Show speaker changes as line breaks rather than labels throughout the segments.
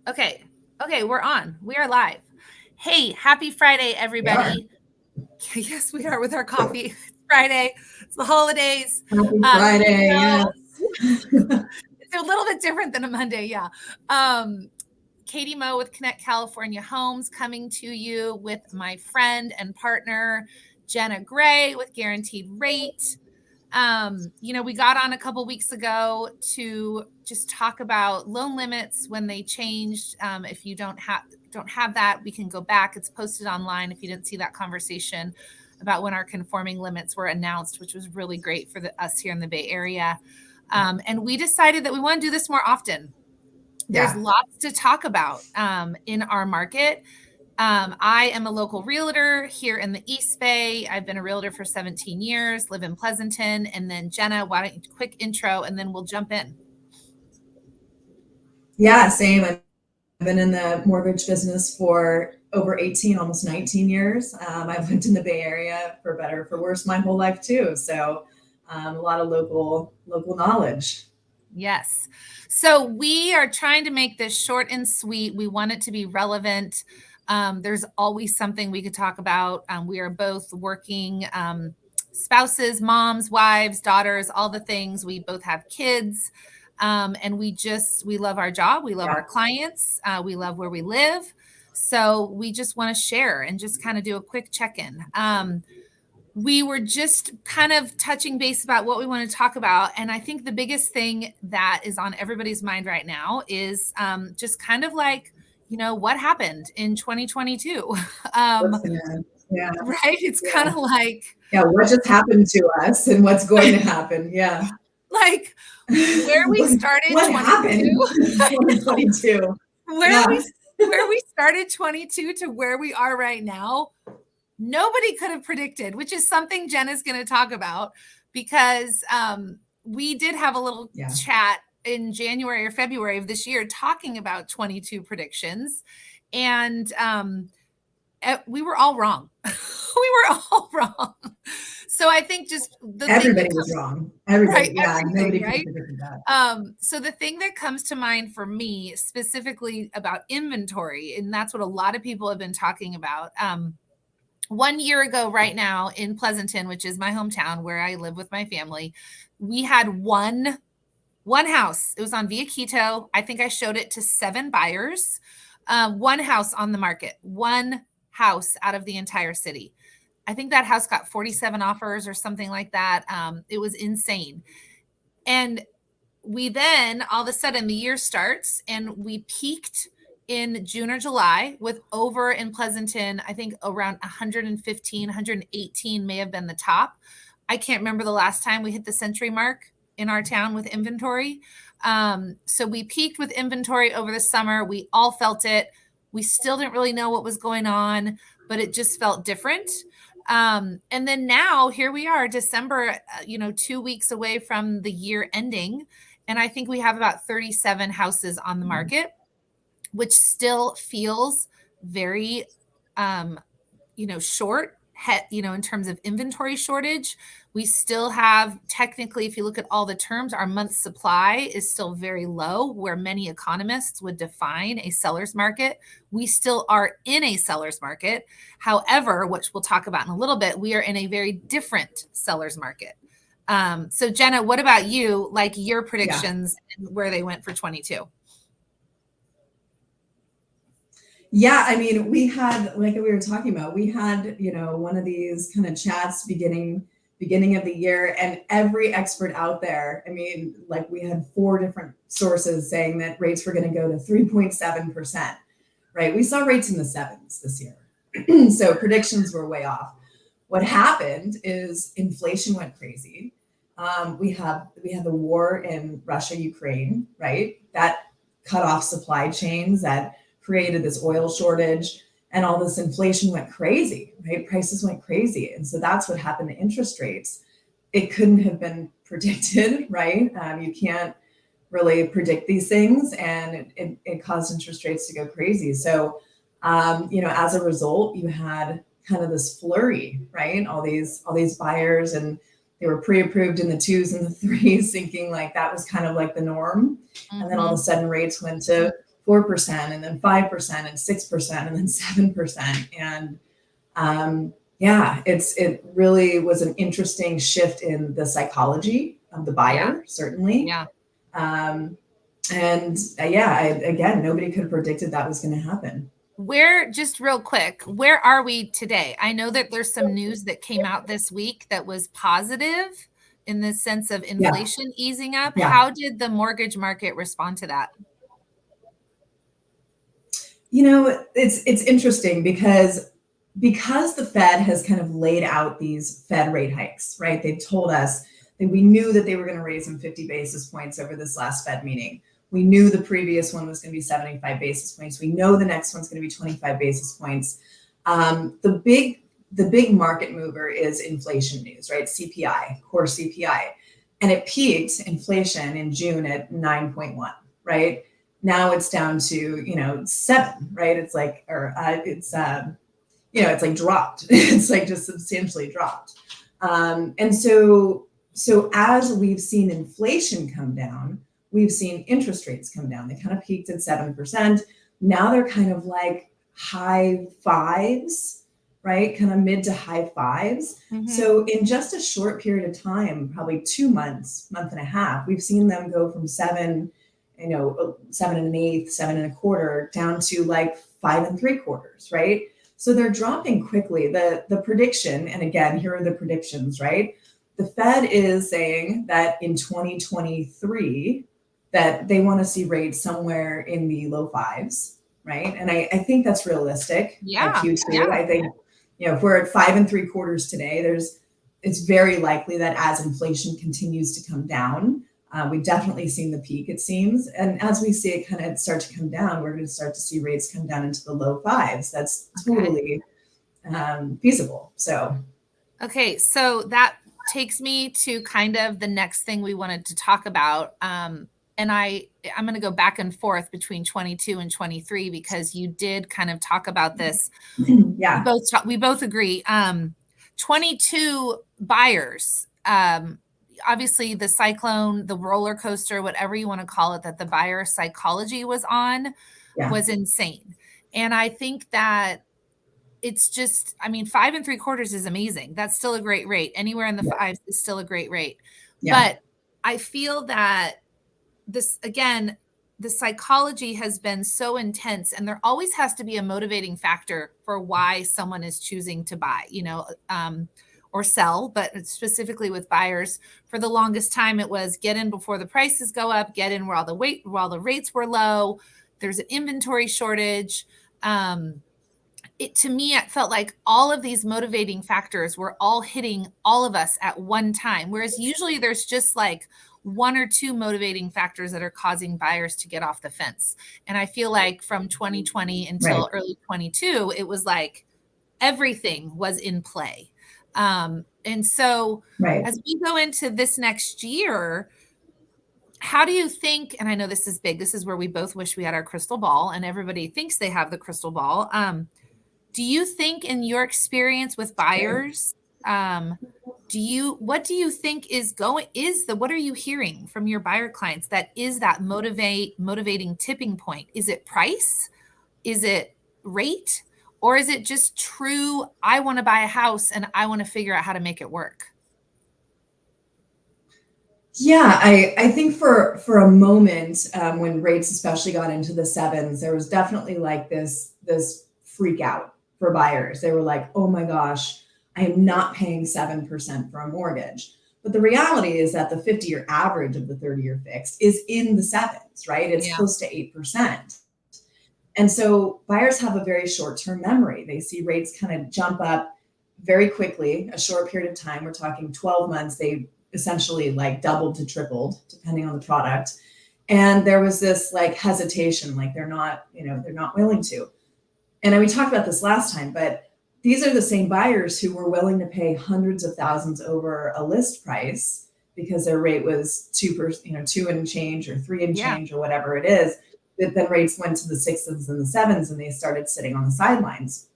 Okay. Okay, we're on. We are live. Hey, happy Friday,
We are.
everybody. Yes, we are with our coffee. It's Friday. It's the holidays.
Happy
Katie
Friday.
Mo.
Yes.
It's a little bit different than a Monday, yeah. Um, Katie Mo with Connect California Homes coming to you with my friend and partner, Jenna Gray with Guaranteed Rate. We got on a couple weeks ago to just talk about loan limits when they changed. If you don't have that, we can go back. It's posted online if you didn't see that conversation about when our conforming limits were announced, which was really great for us here in the Bay Area. And we decided that we want to do this more often. There's
Yeah.
lots to talk about in our market. I am a local realtor here in the East Bay. I've been a realtor for 17 years, live in Pleasanton. And then Jenna, why don't you quick intro and then we'll jump in.
Yeah, same. I've been in the mortgage business for over 18, almost 19 years. I've lived in the Bay Area for better or for worse my whole life too. So a lot of local knowledge.
Yes. So we are trying to make this short and sweet. We want it to be relevant. There's always something we could talk about. We are both working spouses, moms, wives, daughters, all the things. We both have kids. And we love our job. We love
Yeah.
our clients. We love where we live. So we just want to share and just kind of do a quick check-in. We were just kind of touching base about what we want to talk about. And I think the biggest thing that is on everybody's mind right now is just kind of like, what happened in 2022?
What's gonna, yeah.
Right? It's kind
Yeah.
of like,
Yeah. What just happened to us and what's going to happen? Yeah.
like where we started
What
22.
happened in 2022?
where
Yeah.
we where we started 22 to where we are right now, nobody could have predicted, which is something Jen is going to talk about because we did have a little
Yeah.
chat in January or February of this year talking about 22 predictions. And we were all wrong. We were all wrong. So I think just the thing that
Everybody was wrong. Everybody.
right,
Yeah. Nobody
everybody,
could have
right?
predicted that.
So the thing that comes to mind for me specifically about inventory, and that's what a lot of people have been talking about. 1 year ago right now in Pleasanton, which is my hometown where I live with my family, we had one house. It was on Via Quito. I think I showed it to 7 buyers. One house on the market, one house out of the entire city. I think that house got 47 offers or something like that. It was insane. And we then all of a sudden the year starts and we peaked in June or July with over in Pleasanton, I think around 115, 118 may have been the top. I can't remember the last time we hit the century mark in our town with inventory. So we peaked with inventory over the summer. We all felt it. We still didn't really know what was going on, but it just felt different. And then now here we are, December, 2 weeks away from the year ending. And I think we have about 37 houses on the market, which still feels very, short, in terms of inventory shortage. We still have, technically, if you look at all the terms, our month supply is still very low, where many economists would define a seller's market. We still are in a seller's market. However, which we'll talk about in a little bit, we are in a very different seller's market. So Jenna, what about you? Like your predictions and where they went for 22?
Yeah, I mean, we had, like we were talking about, we had, one of these kind of chats beginning of the year, and every expert out there, I mean, like we had 4 different sources saying that rates were going to go to 3.7%, right? We saw rates in the 7s this year. So predictions were way off. What happened is inflation went crazy. We had the war in Russia, Ukraine, right? That cut off supply chains, that created this oil shortage, and all this inflation went crazy, right? Prices went crazy. And so that's what happened to interest rates. It couldn't have been predicted, right? You can't really predict these things, and it caused interest rates to go crazy. So, as a result, you had kind of this flurry, right? All these buyers, and they were pre-approved in the 2s and the 3s, thinking like that was kind of like the norm. And then all of a sudden rates went to 4% and then 5% and 6% and then 7%. And yeah, it really was an interesting shift in the psychology of the buyer, certainly.
Yeah.
And yeah, again, nobody could have predicted that was going to happen.
Just real quick, where are we today? I know that there's some news that came out this week that was positive in the sense of inflation easing up.
Yeah.
How did the mortgage market respond to that?
You know, it's interesting because the Fed has kind of laid out these Fed rate hikes, right? They've told us that we knew that they were going to raise them 50 basis points over this last Fed meeting. We knew the previous one was going to be 75 basis points. We know the next one's going to be 25 basis points. The big market mover is inflation news, right? CPI, core CPI. And it peaked inflation in June at 9.1, right? Now it's down to, 7, right? It's like, it's like dropped. It's like just substantially dropped. And so as we've seen inflation come down, we've seen interest rates come down. They kind of peaked at 7%. Now they're kind of like high 5s, right? Kind of mid to high 5s. Mm-hmm. So in just a short period of time, probably 2 months, month and a half, we've seen them go from 7 and 1/8, 7 1/4, down to like 5 3/4, right? So they're dropping quickly. The prediction, and again, here are the predictions, right? The Fed is saying that in 2023, that they want to see rates somewhere in the low 5s, right? And I think that's realistic.
Yeah.
Q2. Yeah. I think, if we're at 5 3/4 today, it's very likely that as inflation continues to come down, we've definitely seen the peak, it seems. And as we see it kind of start to come down, we're going to start to see rates come down into the low 5s. That's totally feasible.
Okay, so that takes me to kind of the next thing we wanted to talk about. And I'm going to go back and forth between 22 and 23 because you did kind of talk about this.
Yeah.
We both agree. 22 buyers, obviously the cyclone, the roller coaster, whatever you want to call it, that the buyer psychology was on was insane. And I think that it's just, 5 3/4 is amazing. That's still a great rate. Anywhere in the 5s is still a great rate. Yeah. But I feel that this, again, the psychology has been so intense, and there always has to be a motivating factor for why someone is choosing to buy, or sell, but specifically with buyers. For the longest time, it was get in before the prices go up, get in while the rates were low. There's an inventory shortage. To me, it felt like all of these motivating factors were all hitting all of us at one time. Whereas usually there's just like 1 or 2 motivating factors that are causing buyers to get off the fence. And I feel like from 2020 until early 22, it was like everything was in play. And so as we go into this next year, how do you think, and I know this is big, this is where we both wish we had our crystal ball, and everybody thinks they have the crystal ball. Do you think, in your experience with buyers, what do you think what are you hearing from your buyer clients that is that motivating tipping point? Is it price? Is it rate? Or is it just true, I want to buy a house and I want to figure out how to make it work?
Yeah, I think for a moment, when rates especially got into the 7s, there was definitely like this freak out for buyers. They were like, oh my gosh, I am not paying 7% for a mortgage. But the reality is that the 50-year average of the 30-year fixed is in the 7s, right? It's close to 8%. And so buyers have a very short-term memory. They see rates kind of jump up very quickly, a short period of time. We're talking 12 months. They essentially like doubled to tripled, depending on the product. And there was this like hesitation, like they're not willing to. And we talked about this last time, but these are the same buyers who were willing to pay hundreds of thousands over a list price because their rate was 2%, 2 and change or 3 and change or whatever it is. But then rates went to the 6s and the 7s, and they started sitting on the sidelines.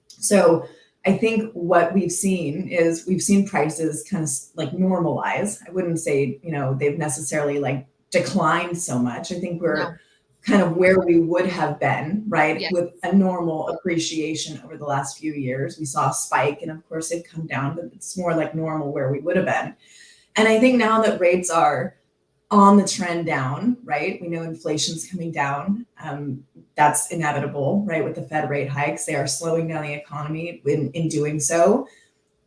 So I think what we've seen prices kind of like normalize. I wouldn't say, they've necessarily like declined so much. I think we're kind of where we would have been, right?
Yes.
With a normal appreciation over the last few years. We saw a spike, and of course they've come down, but it's more like normal where we would have been. And I think now that rates are on the trend down, right? We know inflation's coming down. That's inevitable, right? With the Fed rate hikes, they are slowing down the economy in doing so.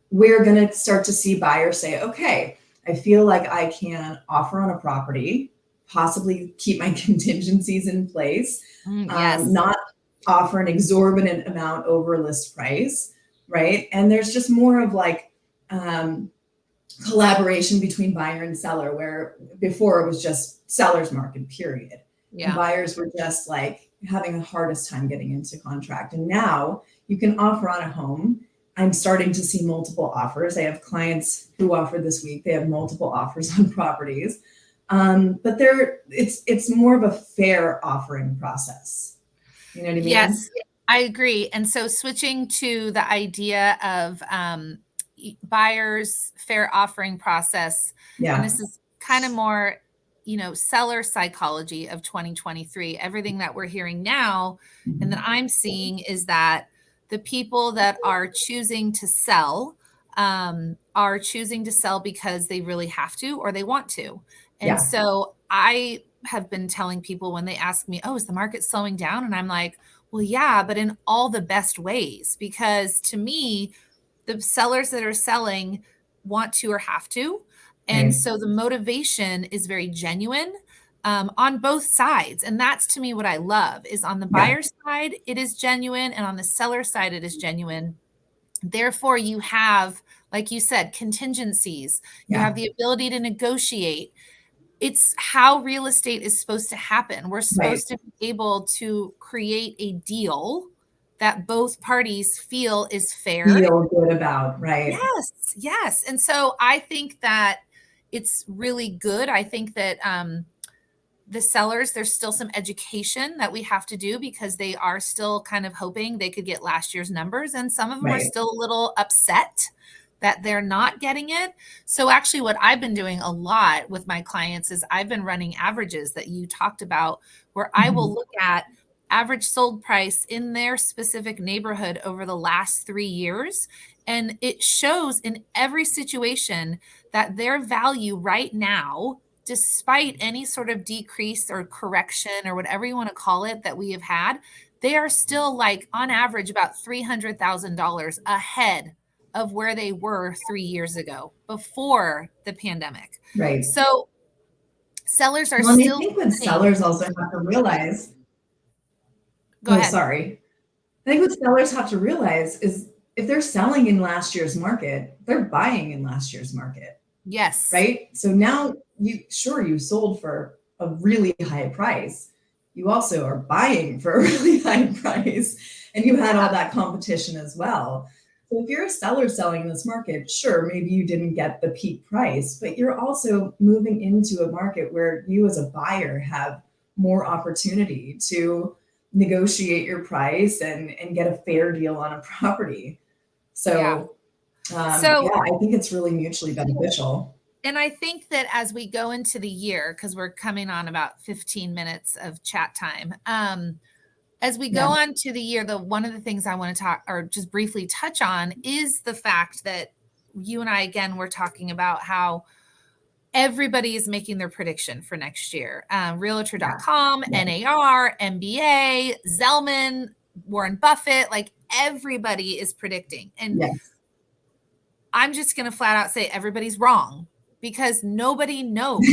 We're going to start to see buyers say, okay, I feel like I can offer on a property, possibly keep my contingencies in place,
Yes.
not offer an exorbitant amount over list price, right? And there's just more of like collaboration between buyer and seller, where before it was just seller's market, period.
Yeah.
And buyers were just like having the hardest time getting into contract. And now you can offer on a home. I'm starting to see multiple offers. I have clients who offered this week. They have multiple offers on properties. But it's more of a fair offering process. You know what I mean?
Yes, I agree. And so switching to the idea of buyers fair offering process, and this is kind of more, seller psychology of 2023. Everything that we're hearing now and that I'm seeing is that the people that are choosing to sell because they really have to or they want to. And so I have been telling people when they ask me, oh, is the market slowing down? And I'm like, well, yeah, but in all the best ways, because to me, the sellers that are selling want to or have to. And so the motivation is very genuine on both sides. And that's to me what I love is on the buyer side, it is genuine. And on the seller side, it is genuine. Therefore, you have, like you said, contingencies. You have the ability to negotiate. It's how real estate is supposed to happen. We're supposed to be able to create a deal that both parties feel is fair.
Feel good about, right?
Yes. And so I think that it's really good. I think that the sellers, there's still some education that we have to do because they are still kind of hoping they could get last year's numbers. And some of them are still a little upset that they're not getting it. So actually what I've been doing a lot with my clients is I've been running averages that you talked about, where I will look at average sold price in their specific neighborhood over the last 3 years. And it shows in every situation that their value right now, despite any sort of decrease or correction or whatever you want to call it that we have had, they are still like on average about $300,000 ahead of where they were 3 years ago before the pandemic.
Right.
So sellers are
I
still.
think what sellers also have to realize.
Go ahead.
Sorry. I think what sellers have to realize is if they're selling in last year's market, they're buying in last year's market.
Yes.
Right. So now you sold for a really high price. You also are buying for a really high price, and you had all that competition as well. So if you're a seller selling in this market, sure, maybe you didn't get the peak price, but you're also moving into a market where you as a buyer have more opportunity to negotiate your price and get a fair deal on a property. So, I think it's really mutually beneficial.
And I think that as we go into the year, because we're coming on about 15 minutes of chat time, as we go on to the year, one of the things I want to talk or just briefly touch on is the fact that you and I, again, we're talking about how everybody is making their prediction for next year. Realtor.com, NAR, MBA, Zelman, Warren Buffett, like everybody is predicting. And I'm just going to flat out say everybody's wrong because nobody knows.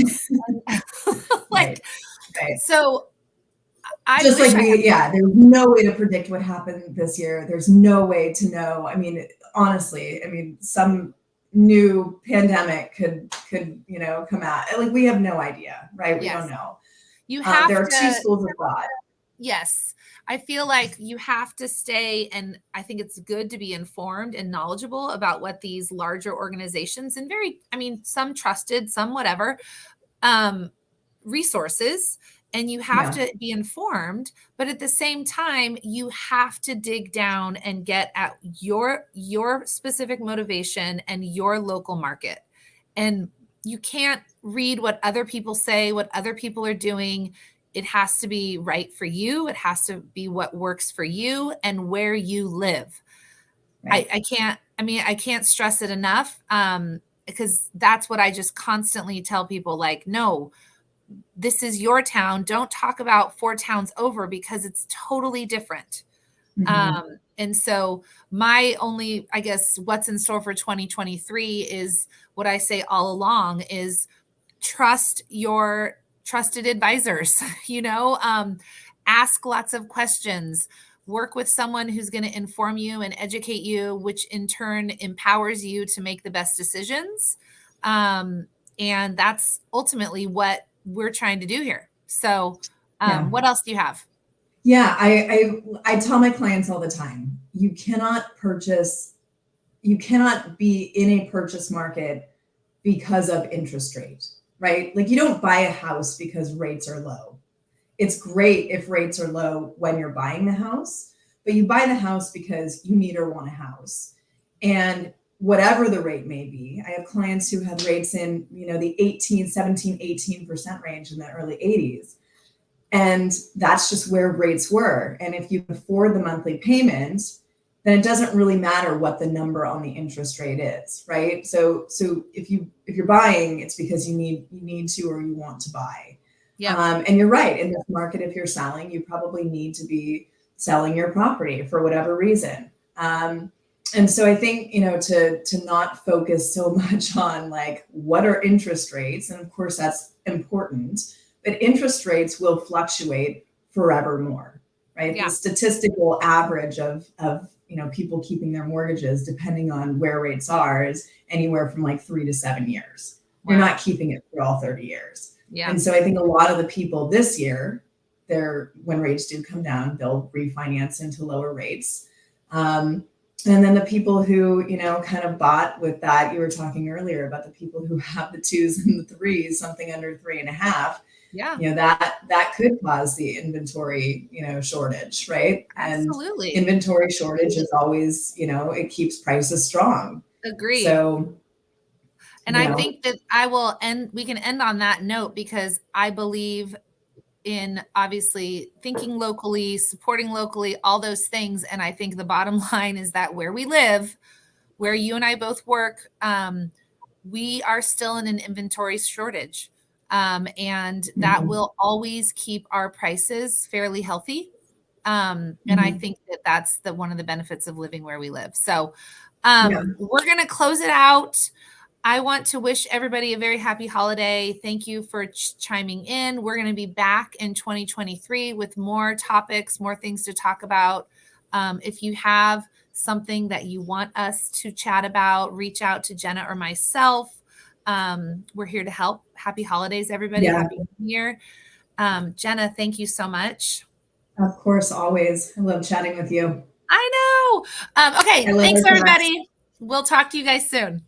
So
there's no way to predict what happened this year. There's no way to know. I mean, honestly, some new pandemic could come out. Like we have no idea, right? We don't know.
You have
there are two schools of thought.
Yes. I feel like you have to stay, and I think it's good to be informed and knowledgeable about what these larger organizations and some trusted, some whatever, resources, and you have to be informed, but at the same time, you have to dig down and get at your specific motivation and your local market. And you can't read what other people say, what other people are doing. it has to be right for you. It has to be what works for you and where you live.
Right.
I can't stress it enough. Because that's what I just constantly tell people, like, no, this is your town. Don't talk about 4 towns over because it's totally different.
Mm-hmm.
And so my only, I guess, what's in store for 2023 is what I say all along is trust your trusted advisors, ask lots of questions, work with someone who's going to inform you and educate you, which in turn empowers you to make the best decisions. And that's ultimately what we're trying to do here. So,
Yeah.
what else do you have?
Yeah, I tell my clients all the time, you cannot be in a purchase market because of interest rate, right? Like you don't buy a house because rates are low. It's great if rates are low when you're buying the house, but you buy the house because you need or want a house. And whatever the rate may be, I have clients who had rates in, the 18, 17, 18% range in the early 80s. And that's just where rates were. And if you afford the monthly payment, then it doesn't really matter what the number on the interest rate is, right? So if you're buying, it's because you need to or you want to buy.
Yeah.
And you're right. In this market, if you're selling, you probably need to be selling your property for whatever reason. And so I think, to not focus so much on like what are interest rates, and of course that's important, but interest rates will fluctuate forevermore, right?
Yeah.
The statistical average of people keeping their mortgages, depending on where rates are, is anywhere from like 3 to 7 years.
Wow.
You're not keeping it for all 30 years.
Yeah.
And so I think a lot of the people this year, when rates do come down, they'll refinance into lower rates. And then the people who, kind of bought with that, you were talking earlier about the people who have the 2s and the 3s, something under 3.5.
Yeah.
That could cause the inventory, shortage, right?
Absolutely.
And inventory shortage is always, it keeps prices strong.
Agreed.
So,
and I think that we can end on that note, because I believe in obviously thinking locally, supporting locally, all those things. And I think the bottom line is that where we live, where you and I both work, we are still in an inventory shortage. And that will always keep our prices fairly healthy. And I think that that's one of the benefits of living where we live. So we're going to close it out. I want to wish everybody a very happy holiday. Thank you for chiming in. We're going to be back in 2023 with more topics, more things to talk about. If you have something that you want us to chat about, reach out to Jenna or myself. We're here to help. Happy holidays, everybody.
Yeah.
Happy New Year. Jenna, thank you so much.
Of course, always. I love chatting with you.
I know. Okay. Thanks, everybody. We'll talk to you guys soon.